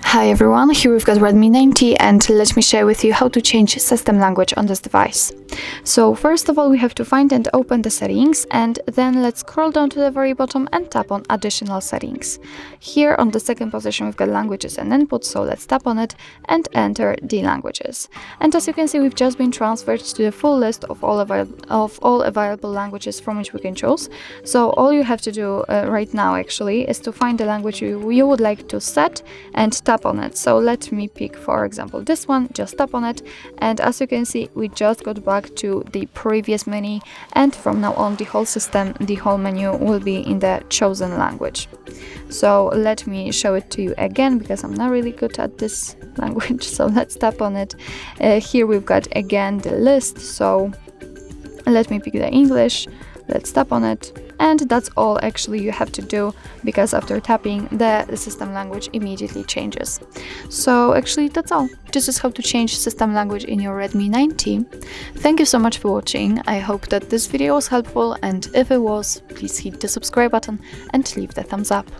Hi everyone, here we've got Redmi 90 and let me share with you how to change system language on this device. So first of all we have to find and open the settings, and then let's scroll down to the very bottom and tap on additional settings. Here on the second position we've got languages and input, so let's tap on it and enter the languages. And as you can see, we've just been transferred to the full list of all available languages from which we can choose. So all you have to do right now actually is to find the language you would like to set and tap on it. So let me pick, for example, this one, just tap on it, and as you can see we just got back to the previous menu, and from now on the whole menu will be in the chosen language. So let me show it to you again because I'm not really good at this language. So let's tap on it. Here we've got again the list, so let me pick the English. Let's tap on it, and that's all actually you have to do, because after tapping the system language immediately changes. So actually that's all. This is how to change system language in your Redmi 90. Thank you so much for watching. I hope that this video was helpful, and if it was, please hit the subscribe button and leave the thumbs up.